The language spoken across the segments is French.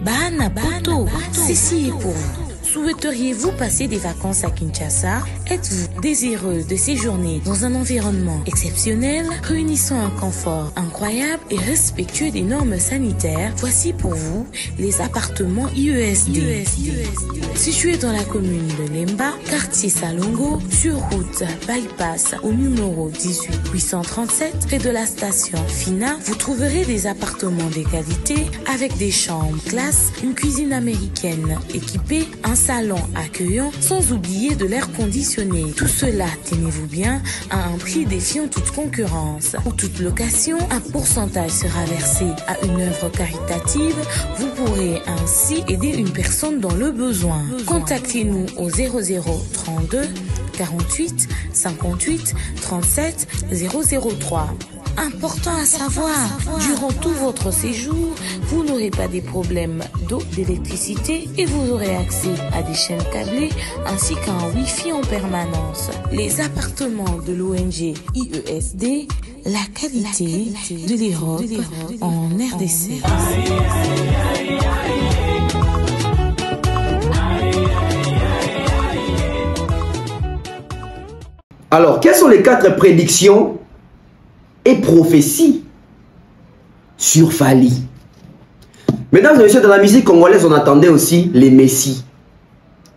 Bana Poto, ceci est pour vous. Souhaiteriez-vous passer des vacances à Kinshasa? Êtes-vous désireux de séjourner dans un environnement exceptionnel, réunissant un confort incroyable et respectueux des normes sanitaires? Voici pour vous les appartements IESD. Situés dans la commune de Lemba, quartier Salongo, sur route Bypass au numéro 18837, près de la station Fina, vous trouverez des appartements de qualité avec des chambres classe, une cuisine américaine équipée, un salon accueillant, sans oublier de l'air conditionné. Tout cela, tenez-vous bien, à un prix défiant toute concurrence. Pour toute location, un pourcentage sera versé à une œuvre caritative. Vous pourrez ainsi aider une personne dans le besoin. Contactez-nous au 0032 48 58 37 003. Important à savoir, durant tout votre séjour, vous n'aurez pas des problèmes d'eau, d'électricité et vous aurez accès à des chaînes câblées ainsi qu'à un Wi-Fi en permanence. Les appartements de l'ONG IESD, la qualité de l'Europe en RDC. Alors, quelles sont les 4 prédictions et prophéties sur Fally? Mesdames et messieurs, dans la musique congolaise, on attendait aussi les messies.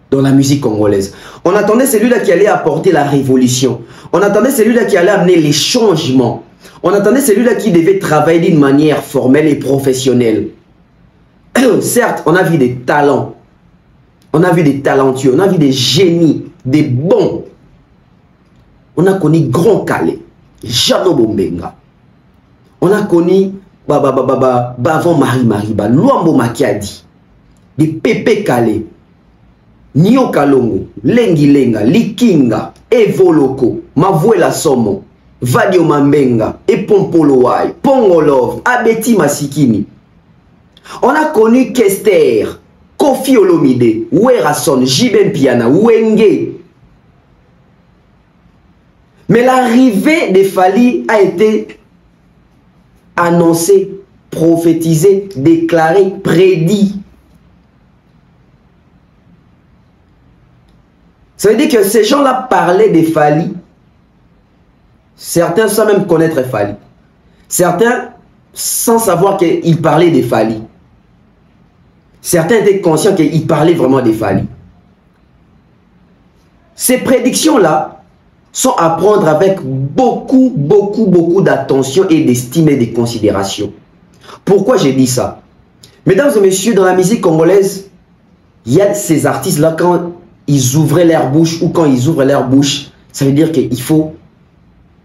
Dans la musique congolaise, on attendait celui-là qui allait apporter la révolution. On attendait celui-là qui allait amener les changements. On attendait celui-là qui devait travailler d'une manière formelle et professionnelle. Certes, on a vu des talents. On a vu des talentueux. On a vu des génies, des bons. On a connu Grand Calais, Jano Bombenga. On a connu Bavon Mariba, Luambo Makiadi, des Pépé Calais, Nio Kalongo, Lengi Lenga, Likinga, Evoloko, Mavuela Somo, Vadio Mambenga, Epompolowai, Pongolov, Abeti Masikini. On a connu Kester, Kofi Olomide, Werason, Jiben Piana, Wenge. Mais l'arrivée de Fally a été annoncée, prophétisée, déclarée, prédit. Ça veut dire que ces gens-là parlaient de Fally. Certains sans même connaître Fally. Certains sans savoir qu'ils parlaient de Fally. Certains étaient conscients qu'ils parlaient vraiment de Fally. Ces prédictions-là sont à prendre avec beaucoup d'attention et d'estime et de considération. Pourquoi j'ai dit ça? Mesdames et messieurs, dans la musique congolaise, il y a ces artistes-là, quand ils ouvraient leur bouche ou quand ils ouvrent leur bouche, ça veut dire qu'il faut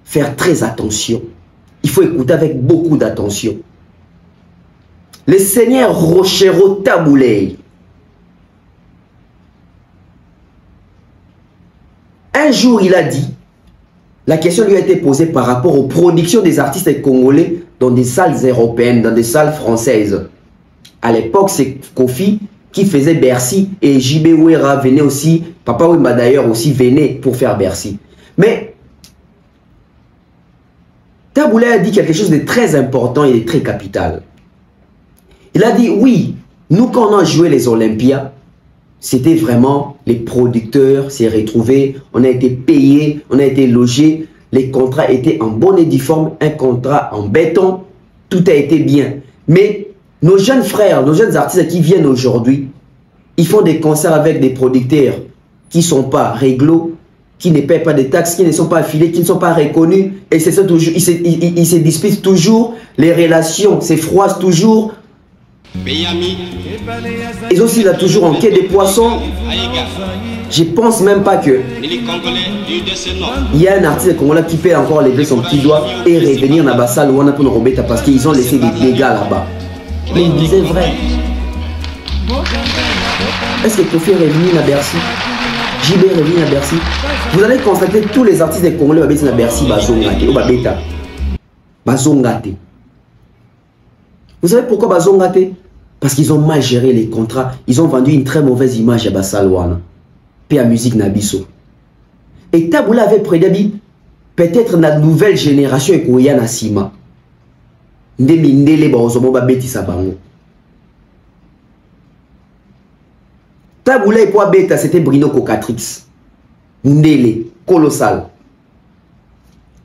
faire très attention. Il faut écouter avec beaucoup d'attention. Le Seigneur Rochero Tabouley, un jour il a dit, la question lui a été posée par rapport aux productions des artistes congolais dans des salles européennes, dans des salles françaises. À l'époque, c'est Kofi qui faisait Bercy et JB Wera venait aussi, Papa Wemba d'ailleurs aussi venait pour faire Bercy. Mais Tabouley a dit quelque chose de très important et de très capital. Il a dit oui, nous quand on a joué les Olympias, c'était vraiment les producteurs s'est retrouvés, on a été payés, on a été logés, les contrats étaient en bonne et due forme, un contrat en béton, tout a été bien. Mais nos jeunes frères, nos jeunes artistes qui viennent aujourd'hui, ils font des concerts avec des producteurs qui ne sont pas réglo, qui ne paient pas de taxes, qui ne sont pas affiliés, qui ne sont pas reconnus, et ils se disputent toujours, les relations se froissent toujours. Ils ont aussi là toujours en quai des poissons. Je pense même pas que il y a un artiste congolais qui peut encore lever son petit doigt et revenir dans la salle où on a pour nous remettre parce qu'ils ont laissé des dégâts là-bas. Mais il disait vrai. Est-ce que Kofi est revenu à Bercy? JB est revenu à Bercy? Vous allez constater tous les artistes congolais qui sont à Bercy, Bazongate ou Babeta. Bazongate. Vous savez pourquoi Bazongate? Parce qu'ils ont mal géré les contrats. Ils ont vendu une très mauvaise image à Bassalouana. Puis à musique Nabiso. Et Tabouley avait prédit peut-être la nouvelle génération et Kouya Nassima. Ndemindele Baozomo Babeti Sabango. Taboulay pour Beta, c'était Bruno Cocatrix. Ndele, colossal.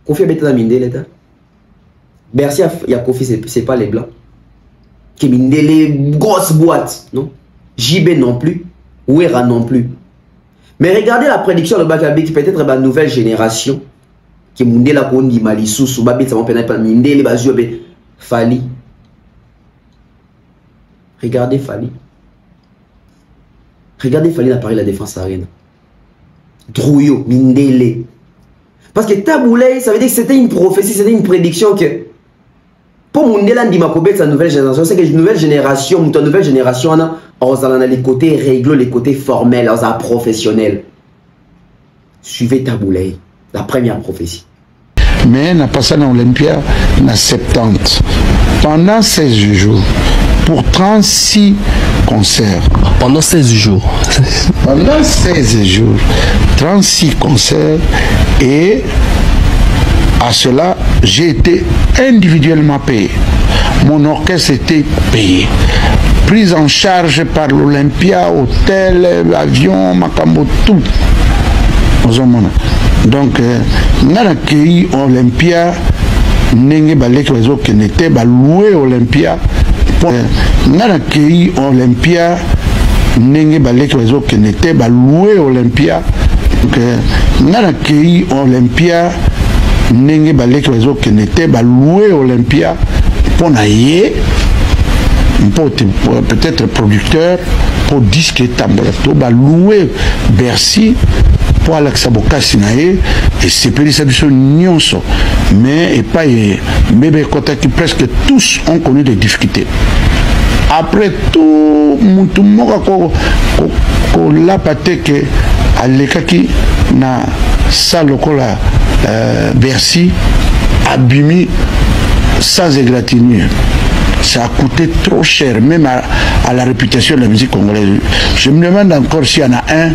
Kofi Beta dans Mindele. Bercy, il y a Kofi, c'est pas les blancs. Qui Mindele, grosse boîte, non? JB non plus. Ouera non plus. Mais regardez la prédiction de Bakabi, qui peut-être la nouvelle génération. Qui Mindele Kondi Malissou, Soubabi, ça m'a peine pas Mindele, Baziobe, Fali. Regardez Fali. Regardez Fali à Paris, la défense arène. Drouillot, Mindele. Parce que Taboulay, ça veut dire que c'était une prophétie, c'était une prédiction que pour Mindele Ndimakobet, sa nouvelle génération, c'est que une nouvelle génération, ta nouvelle génération, on a les côtés réglo, les côtés formels, on a professionnels. Suivez Taboulay, la première prophétie. Mais n'a pas ça dans l'Olympia, na 70. Pendant 16 jours, pour 36 concerts. Pendant 16 jours. Pendant 16 jours, 36 concerts. Et à cela, j'ai été individuellement payé. Mon orchestre était payé. Prise en charge par l'Olympia, hôtel, avion, Makambo, tout. Donc, on a accueilli Olympia, Nenge Balek Réseau qui n'était pas loué Olympia. On a accueilli Olympia, Nenge Balek Réseau qui n'était pas loué Olympia. Donc, on a accueilli Olympia, Nenge Balek Réseau qui n'était pas loué Olympia. Pour naïe, peut-être producteur, pour disque Tambolato, bah loué Bercy. Pour Alexa Bokasinae, et c'est Pélissabiso Nyonso. Mais, et pas, Bébé Kota qui presque tous ont connu des difficultés. Après tout, Moutoumora, ko la pate que, à l'écaki, na salokola, Bercy, abîmé, sans égratignure. Ça a coûté trop cher, même à la réputation de la musique congolaise. Je me demande encore s'il y en a un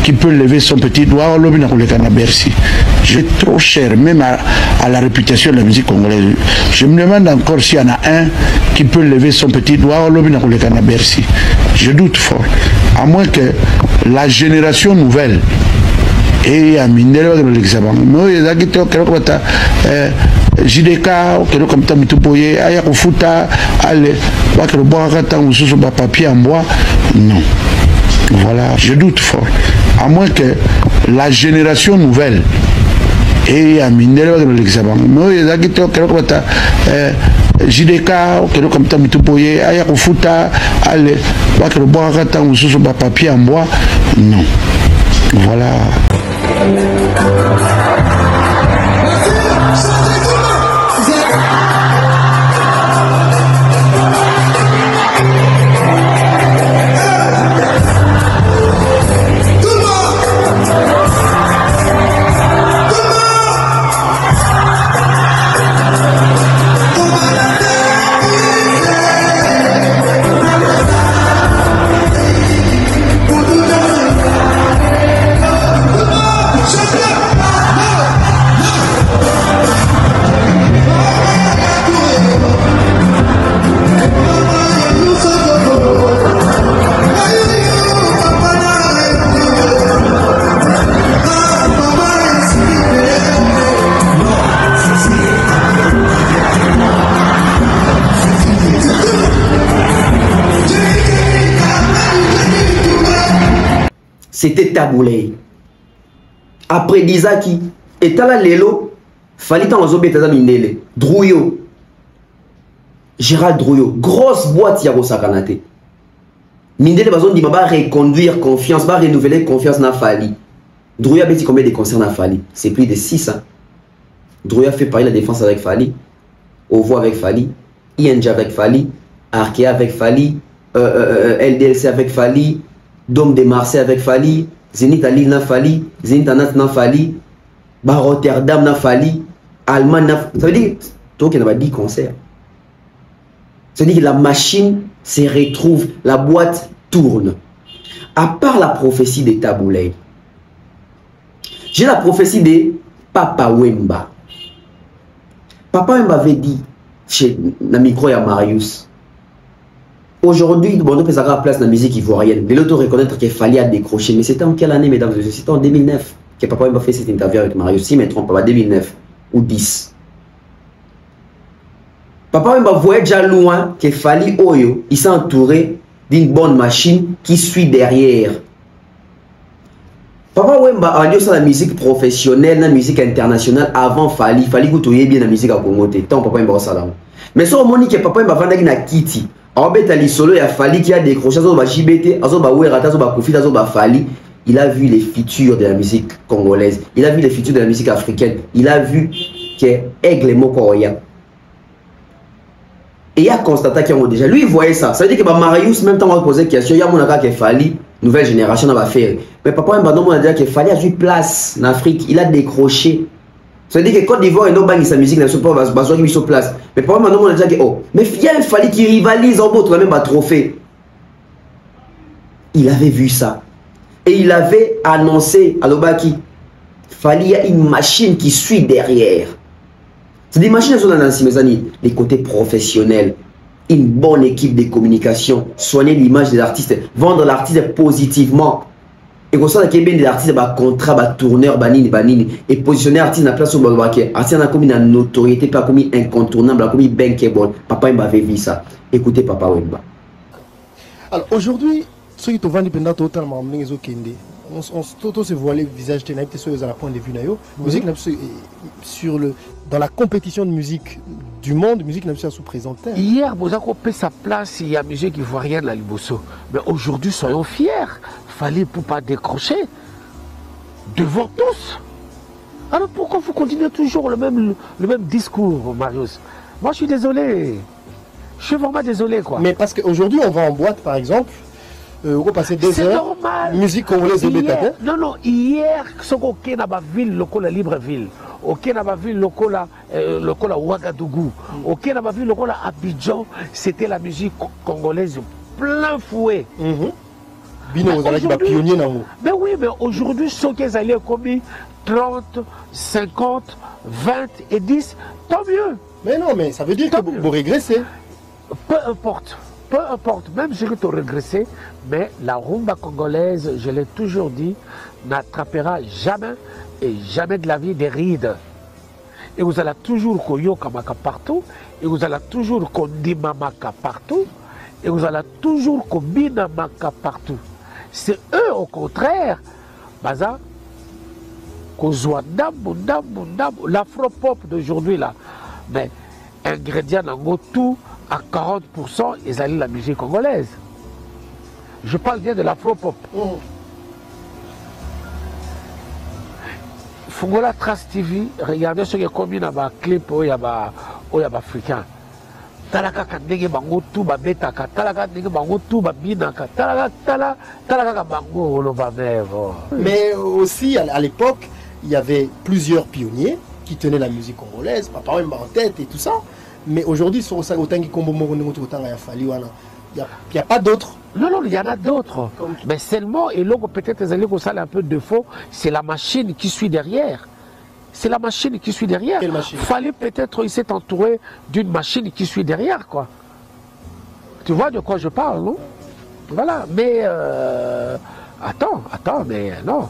qui peut lever son petit doigt au lobby de Bercy. C'est trop cher, même à la réputation de la musique congolaise. Je me demande encore s'il y en a un qui peut lever son petit doigt au lobby de Bercy. Je doute fort. À moins que la génération nouvelle et à Mindele de l'examen. Mais il y a des gens qui JDK, comme tu as aya kufuta, allez, le bois à papier en bois. Non. Voilà, je doute fort. À moins que la génération nouvelle et à Mindele de l'examen. Mais il y a des gens qui JDK, comme tu as aya kufuta, allez, le bois à papier en bois. Non. Voilà. C'était Taboulay. Après Dizaki, et Tala Lelo, fallait en zobe Taza Mindele. Drouillot. Gérald Drouillot. Grosse boîte Yaro Sakanate. Mindele Bazon dit va reconduire confiance, va renouveler confiance dans Fali. Drouillot a dit combien de concerts dans Fali? C'est plus de 6 ans. Drouillot a fait parler la défense avec Fali. Ovo avec Fali. INJ avec Fali. Arkea avec Fali. LDLC avec Fali. Dôme de Marseille avec Fali, Zénith à Lille n'a Fali, Zénith à Nantes n'a Fali, Rotterdam n'a Fali, Allemagne n'a. Ça veut dire, toi qui n'as pas 10 concerts. Ça veut dire que la machine se retrouve, la boîte tourne. À part la prophétie de Taboulay, j'ai la prophétie de Papa Wemba. Papa Wemba avait dit, chez le micro à Marius, Aujourd'hui, bon, on a place dans la musique ivoirienne. De l'autre reconnaître qu'il fallait décrocher. Mais c'était en quelle année, mesdames et messieurs? C'était en 2009 que papa m'a fait cette interview avec Mario. Si je ne me trompe pas, 2009 ou 10. Papa m'a voyé déjà loin qu'il fallait Oyo. Il s'est entouré d'une bonne machine qui suit derrière. Papa Wemba a dit ça la musique professionnelle, la musique internationale avant Fali. Fali que tu aies bien la musique à Congo. Tant papa Wemba ça là. Mais ça on dit que papa Wemba vendre na Kiti. Abeta li solo ya Fali qui a décroché ça ba JBT, azo ba Werata, azo ba Kofi, azo ba Fali. Il a vu les futurs de la musique congolaise. Il a vu les futurs de la musique africaine. Il a vu que Aigle Mokoya. Et il a constaté qu'il y a déjà. Lui, il voyait ça. Ça veut dire que Marius, même temps, on va poser une question. Il y a mon gars qui Fali, nouvelle génération, on va faire. Mais papa, on a dit qu'il Fali a joué place en Afrique. Il a décroché. Ça veut dire que Côte d'Ivoire, il n'a pas sa musique, il n'a pas besoin de place. Mais papa, on a dit que, oh, mais il y a un Fali qui rivalise en bas, même un trophée. Il avait vu ça. Et il avait annoncé à l'Obaki, Fali, il y a une machine qui suit derrière. C'est des machines qui sont dans mes amis, les côtés professionnels, une bonne équipe de communication, soigner l'image des artistes, vendre l'artiste positivement. Et comme ça, il y a des artistes qui ont un contrat, un tourneur, et positionner l'artiste dans la place où il y a l'artiste a commis une notoriété, pas commis incontournable, a commis bien qui bon. Papa Wemba avait vu ça. Écoutez Papa Wemba. Alors aujourd'hui, ceux qui te vendent pendant totalement, on se voit le visage de la point de vue musique dans la compétition de musique du monde, musique n'a pas sous-présenté. Hier, vous avez coupé sa place, il y a musique ivoirienne la Liboso. Mais aujourd'hui, soyons fiers. Fallait pour pas décrocher devant tous. Alors pourquoi vous continuez toujours le même discours, Marius? Moi, je suis désolé. Je suis vraiment désolé, quoi. Mais parce qu'aujourd'hui, on va en boîte, par exemple. On va passer des heures. Normal. Musique congolaise de Bétatin. Non, hier, ce qu'on a dans la ville, le Libreville. Ok, dans la ville, le Ouagadougou. Ok, dans la ville, le Abidjan, c'était la musique congolaise plein fouet. Bino, vous allez pionnier dans vous. Mais oui, mais aujourd'hui, ceux qui allaient commis 30, 50, 20 et 10, tant mieux. Mais non, mais ça veut dire que vous régressez. Peu importe, même si tu as régressé, mais la rumba congolaise, je l'ai toujours dit, n'attrapera jamais et jamais de la vie des rides. Et vous allez toujours koyoka maka partout, et vous allez toujours kondima maka partout, et vous allez toujours kobina maka partout. C'est eux, au contraire, baza, l'afro-pop d'aujourd'hui là, mais ingrédient dans tout à 40%, ils allaient la musique congolaise. Je parle bien de l'afro-pop. Fongola Trace TV, regardez ce qui est commis dans le clip où il y a africain. Talaka kandenge bango tout ba betaka, talaka kandenge bango tout ba binaka, talaka bango oloba mevo. Mais aussi à l'époque, il y avait plusieurs pionniers qui tenaient la musique congolaise, Papa Wemba en tête et tout ça. Mais aujourd'hui, sur ça autant qui combo il n'y a pas d'autres. Non, il y en a d'autres. Mais seulement, et là, peut-être les alliés ça un peu de faux, c'est la machine qui suit derrière. C'est la machine qui suit derrière. Quelle machine? Fallait peut-être, il s'est entouré d'une machine qui suit derrière, quoi. Tu vois de quoi je parle, non? Voilà, mais attends, mais non.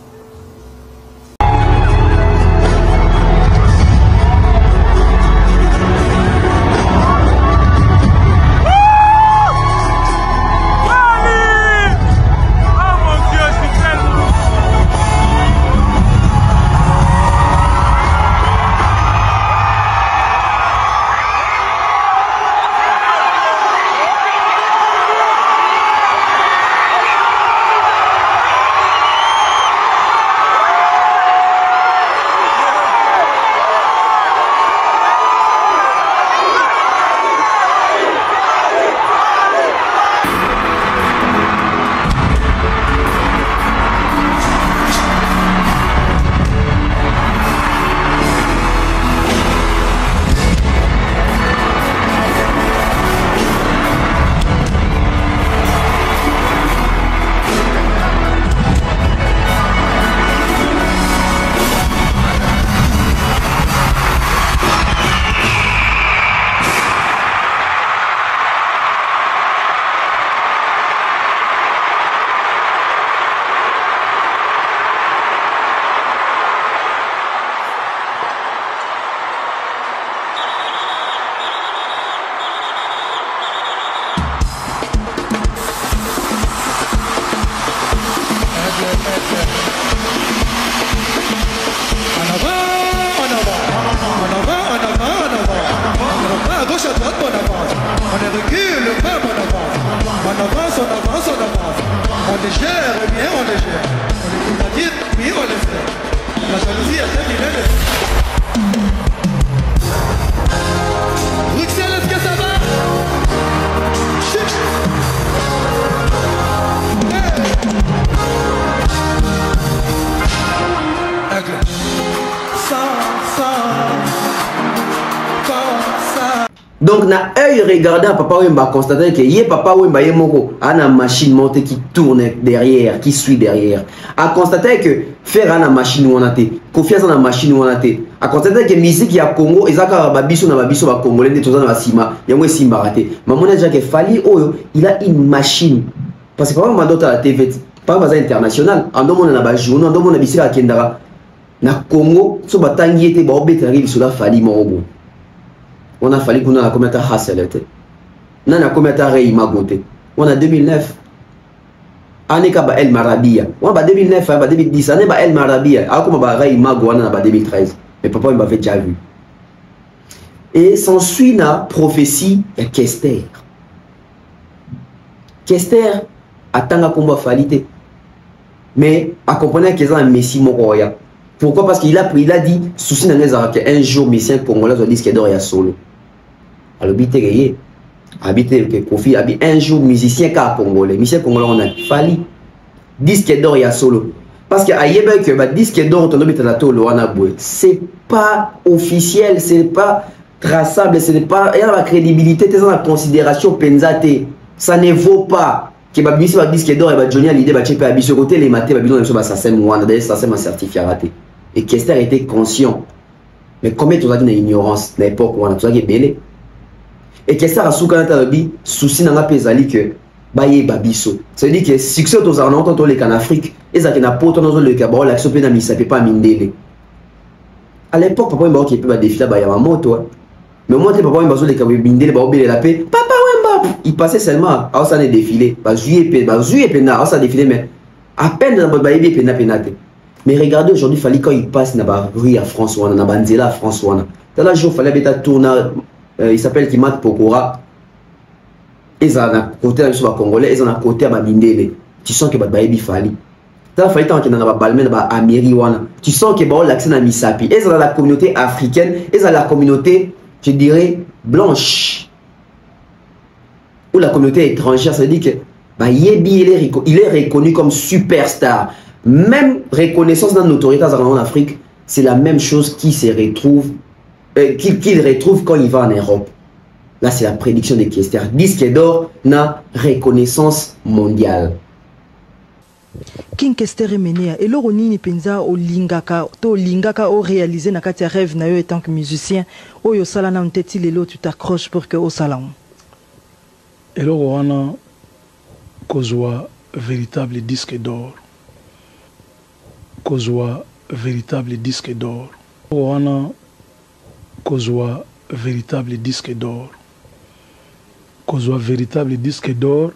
Donc, na œil regardant Papa Wemba, constater que y Papa Wemba y moko a une machine montée qui tourne derrière, qui suit derrière. A constater que faire une machine ou on a été, confiance dans la machine ou on a été. A constater que musique y a Congo, ezaka babiso na babiso ba congolais de tous na sima, yango simba raté. Maman a déjà que Fally Oyo, il a une machine. Parce que Papa Wemba d'autres à la TV, pas base international. En deux monde na ba journaux, en deux monde na bisira kendara. Na Congo, so batangi était ba obetari bisola Fally Morobo. On a fallu qu'on a combien de temps Hasselete. On a combien de temps Rey Magote. On a 2009. Année ka ba El Marabia. On a 2009, ba 2010. Année ba El Marabia. Alors comme ba Rey Mago on a ba 2013. Mais papa il m'avait déjà vu. Et s'ensuit la prophétie de Kester. Kester attend combat falité. Mais à comprendre qu'ils ont un messie moroya. Pourquoi? Parce qu'il a dit souci un jour Messie congolais doit dire qu'il dort à solo. Alors habité que Kofi un jour musicien car congolais, musicien congolais on a Fally disque d'or à solo. Parce que aïeba que disque d'or on habite la tolo on a boué. C'est pas officiel, c'est pas traçable, ce n'est pas il y a la crédibilité, c'est la considération penzate. Ça ne vaut pas que babisi disque d'or et Johnny Hallyday chepe à biso côté les matés babino so ça c'est moi d'ailleurs ça c'est ma certificat raté. Et Kester était conscient. Mais combien tu as dit dans l'ignorance à l'époque où on a tout ça qui est belé. Et Kester a souka dans bi souci dans la pesali que baye babiso. Ça veut dire que succès aux arnautes dans les en Afrique et ça qui n'a pas dans le cabot l'action pe na mi ça peut pas mindele. À l'époque papa Wemba qui peut pas défiler ba ya moto. Mais moi papa Wemba les cabot mindele ba obele la paix. Papa Wemba il passait seulement à ça les défilé. Ba juillet pe na ça défilé mais à peine dans ba baye pe na penate. Mais regardez aujourd'hui, Fally quand il passe dans la rue à François, dans la Banzela à François. Dans la jour, Fally a tourné, il s'appelle Kimat Pokora. Ils ont un côté à la Congolais, ils ont un côté à Mindele. Tu sens que Baby Fally. Dans la Fally, tant qu'il y a un balmen à Amiri Wana. Tu sens que l'accent à Misapi. Ils ont la communauté africaine, ils ont la communauté, je dirais, blanche. Ou la communauté étrangère, ça veut dire que Yebi, il est reconnu comme superstar. Même reconnaissance dans l'autorité en Afrique, c'est la même chose qu'il retrouve quand il va en Europe. Là, c'est la prédiction de Kester. Disque d'or na reconnaissance mondiale. King Kester Emenea, et le Ronini Penza au Lingaka, au réalisé na kati rêve na yo en tant que musicien, au yo sala na nteti lelo tu t'accroches pour que au salon. Et le Rwanda kozwa véritable disque d'or. Kozwa véritable disque d'or. Rwanda kozwa véritable disque d'or. Kozwa véritable disque d'or.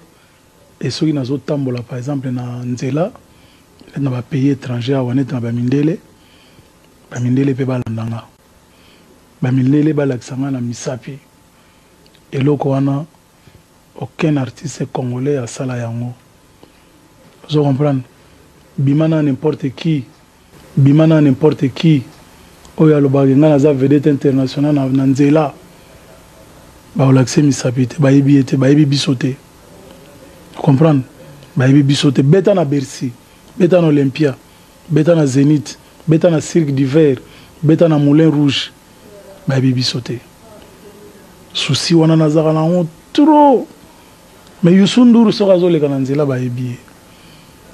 Et ceux qui n'ont pas par exemple na Nzela, na ba pays étranger à Wanet na Bamindele, Bamindele pe balandanga. Bamindele balaksanga na Misapi. Et loko wana aucun artiste congolais a sala yango. Vous comprenez? Bimana n'importe qui. Bimana n'importe qui. Oya lobagenga na za vedette internationale na Nzela. Ba olakse Misapi te ba yebi ete ba yebi bisote. Comprendre? Baïbi bisote, bêta na Bercy, bêta na Olympia, bêta na Zénith, bêta na Cirque d'hiver, bêta na Moulin Rouge, baïbi bisote. Souci wana nazara na on trop. Mais Youssou Ndour sera zolé kananzela baïbi.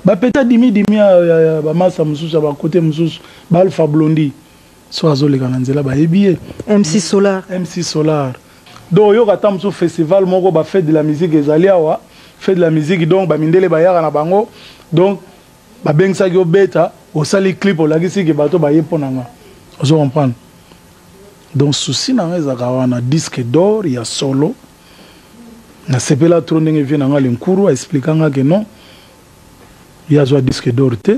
Ba peta dimi ba massa mususu ba côté mususu ba Alpha Blondy sera zolé kananzela baïbi. MC Solar. MC Solar. Donc yo kata musu festival moko ba fête de la musique ezali awa. Fait de la musique donc bamindele bayara na bango donc ba bengsa yo beta au sali clip au lagisi ke bato ba yeponanga vous comprendre donc souci na ngeza kawana disque d'or ya solo na sepela trop ndenge vient nga lenkuru expliquanga que non ya zo disque d'or te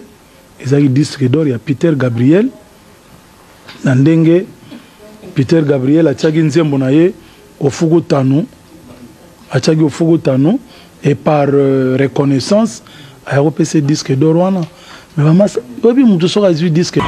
ezaki disque d'or ya Peter Gabriel na ndenge Peter Gabriel atiaki nzembo na ye ofuku tanu atiaki ofuku tanu. Et par reconnaissance, il y a un disque d'or. Mais maman, il y a un disque d'or.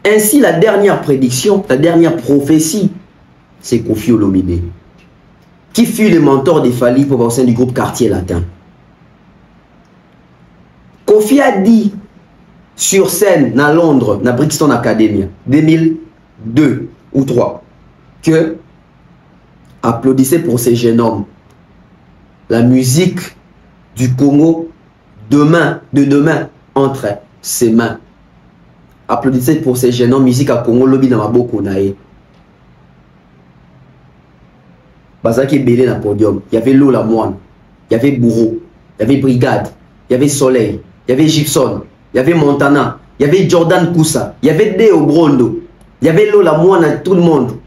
Ainsi, la dernière prédiction, la dernière prophétie, c'est Koffi Olomide, qui fut le mentor de Fally Ipupa au sein du groupe Quartier Latin. Koffi a dit sur scène à Londres, dans Brixton Academy, 2002 ou 2003, que applaudissez pour ces jeunes hommes. La musique du Congo, de demain, entre ses mains. Applaudissez pour ces jeunes hommes, musique à Congo, lobby dans ma boko nae. Bazaki belé dans le podium. Il y avait Lola Moine, il y avait Bourreau, il y avait Brigade, il y avait Soleil, il y avait Gibson, il y avait Montana, il y avait Jordan Koussa, il y avait Deo Brondo, il y avait Lola Moine, tout le monde.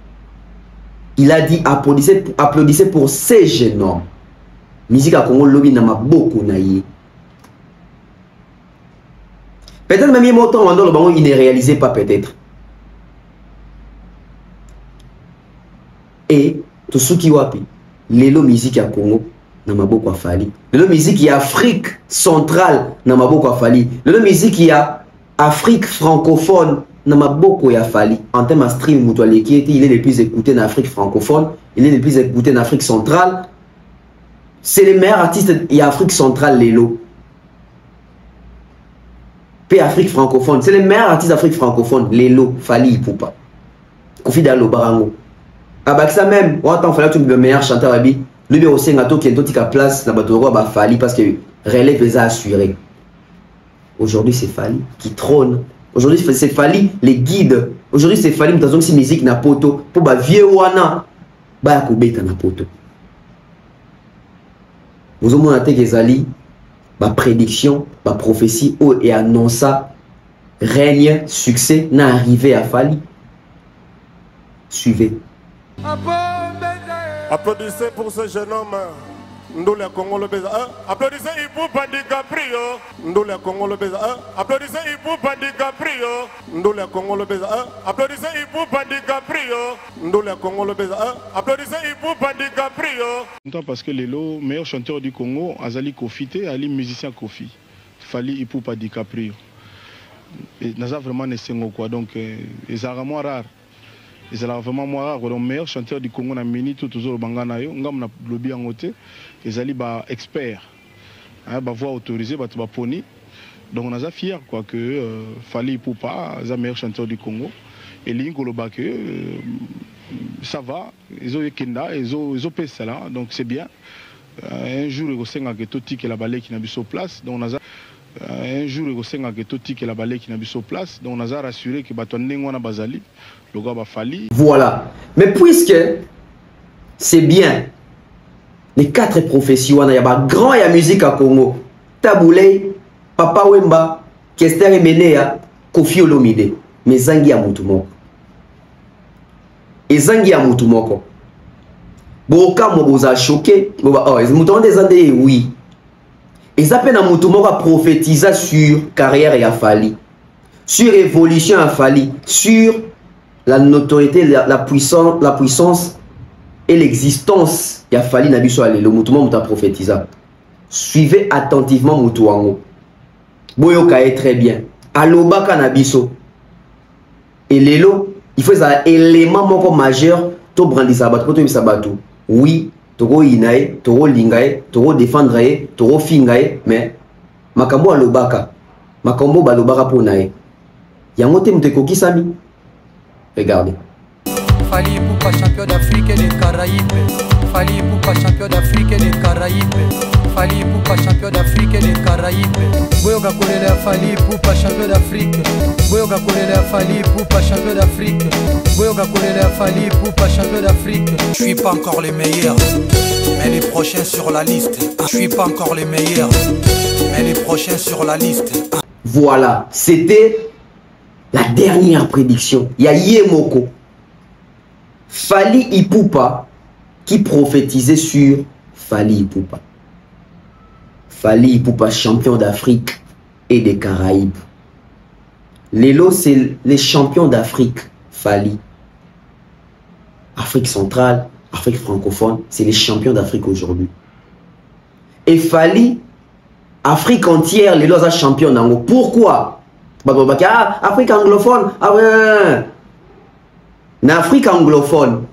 Il a dit applaudissez pour ces jeunes hommes. Musique à Congo, lobby dans ma boko nae. Peut-être même il ne réalisait pas peut-être. Et tout ce qui wapi, l'élo musique à Congo, na maboko Fali. Le musique y a Afrique centrale na maboko Fali. Le musique y a Afrique francophone na maboko ya Fali. En termes de stream Moutoualeki, il est le plus écouté en Afrique francophone, il est le plus écouté en Afrique centrale. C'est le meilleur artiste y a Afrique centrale Lelo. Puis Afrique francophone, c'est le meilleur artiste d'Afrique francophone Lelo, Fali Ipupa. Kofi Dalo Barango. Avec ça même, on attend Fali le meilleur chanteur Abi. Lui aussi ngato qui est tika place na batoro ba Fali parce que relève les a assuré. Aujourd'hui c'est Fali qui trône. Aujourd'hui c'est Fali les guides. Aujourd'hui c'est Fali mtazong si musique na poto pour ba vieux wana ba kubeta na poto. Vous avez montré que Zali ma prédiction, ma prophétie et annonça règne, succès n'a arrivé à Fali. Suivez. Applaudissez pour ce jeune homme. Ndoule Congo le baiser. Applaudissez Ibou Bandi Caprio. Ndoule Congo le baiser. Applaudissez Ibou Bandi Caprio. Ndoule Congo le baiser. Applaudissez Ibou Bandi Caprio. Ndoule Congo le baiser. Applaudissez Ibou Bandi Caprio. Parce que Lelo, meilleur chanteur du Congo, Azali Kofi, Ali musicien Kofi. Fali Ibou Bandi Caprio. Naza vraiment nessengo quoi. Donc, ils sont vraiment rares. Ils sont vraiment rares. Le meilleur chanteur du Congo, na mini tout toujours bangana yo. Ngam na lobby en côté. Ils allaient ba expert, ba voix autorisée, ba poni. Donc on a fier quoi que Fali Ipupa, le meilleur chanteur du Congo. Et l'ingoloba que ça va. Ils ont kenda, ils ont payé là. Donc c'est bien. Un jour ils ont senga que tout tique la balai qui n'a plus sur place. Donc on a un jour ils ont senga que tout tique la balai qui n'a plus sur place. Donc on a rassuré que baton n'engwana bazali. Le gars Fali. Voilà. Mais puisque c'est bien, les 4 professions, il y a grand et la musique à Congo. Taboulé, Papa Wemba, Kester Menea, Kofi Olomide. Mais Zangi a Moutoumoko. Et Zangi a Moutoumoko. Boka vous a choqué. Oh, ils m'ont des années, oui. Et ça peine à Moutoumoko à prophétiser sur carrière et à Fali. Sur évolution à Fali. Sur la notoriété, la puissance et l'existence. Il a fallu Nabiso aller le Moutouma Mouta prophétisa. Suivez attentivement Moutouango. Boyoka est très bien. Alobaka Nabiso. Et Lelo, il faut un élément moko majeur. To brandi sabat, to sabatu. Oui, toro inae, toro lingae, toro défendrae, toro fingae, mais makambo alobaka. Makambo balobaka ponae. Yangote mtekoki sami. Regardez. Fali Ipupa champion d'Afrique et des Caraïbes. Fali Ipupa champion d'Afrique et des Caraïbes. Fali Ipupa champion d'Afrique et des Caraïbes. Boyoka Kolele Fali Ipupa champion d'Afrique. Boyoka Kolele Fali Ipupa champion d'Afrique. Boyoka Kolele Fali Ipupa champion d'Afrique. Je suis pas encore les meilleurs, mais les prochains sur la liste. Je suis pas encore les meilleurs, mais les prochains sur la liste. Voilà, c'était la dernière prédiction. Il y a Yemoko. Fali Ipupa qui prophétisait sur Fali Ipupa. Fali Ipupa, champion d'Afrique et des Caraïbes. Lelo, c'est les champions d'Afrique. Fali. Afrique centrale, Afrique francophone, c'est les champions d'Afrique aujourd'hui. Et Fali, Afrique entière, Lelo est champion d'Ango. Pourquoi? Afrique anglophone. Ah ouais. En Afrique anglophone,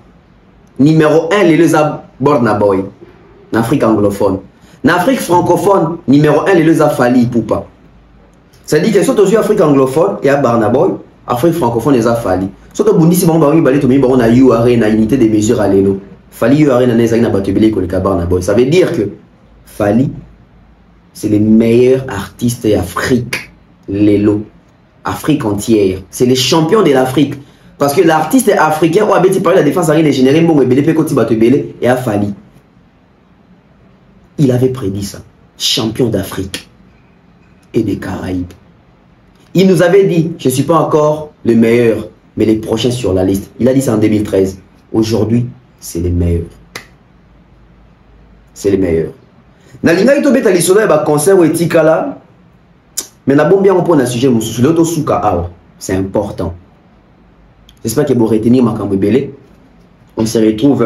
numéro 1, les Borna Boy. En Afrique anglophone. En Afrique francophone, numéro 1, les Fali Ipupa. C'est-à-dire que surtout en Afrique anglophone, il y a Barna Boy. Afrique francophone, les Fali. Surtout Bundi, si on a une unité de mesure à l'élo. Fali URE n'a pas de Barna Boy. Ça veut dire que Fali, c'est les meilleurs artistes d'Afrique. L'élo. Afrique entière. C'est les champions de l'Afrique. Parce que l'artiste africain, il parle de la défense arrière générée, et a Fali. Il avait prédit ça. Champion d'Afrique et des Caraïbes. Il nous avait dit, je ne suis pas encore le meilleur, mais les prochains sur la liste. Il a dit ça en 2013. Aujourd'hui, c'est les meilleurs. C'est les meilleurs. Nalinga ito beta lisona ba concert ou etika là. Mais na bon bien on prend un sujet mususu l'auto suka awa. C'est important. J'espère que vous retenir ma cambébélé. On se retrouve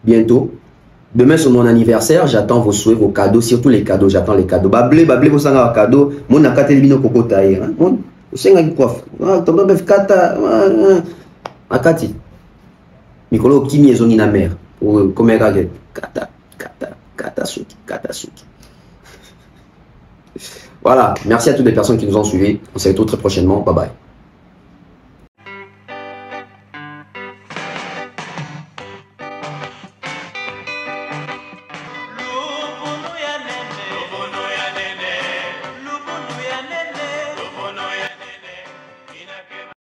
bientôt Demain, sur mon anniversaire, j'attends vos souhaits, vos cadeaux, surtout les cadeaux, j'attends les cadeaux. Bablé, vos sangs cadeaux, mon akate libino koko taï. Mon, senga coiffe. Tonton bef kata, akati. Mikolo kimi ezongi na mer. Comme kata suki. Voilà, merci à toutes les personnes qui nous ont suivis. On se retrouve très prochainement. Bye bye.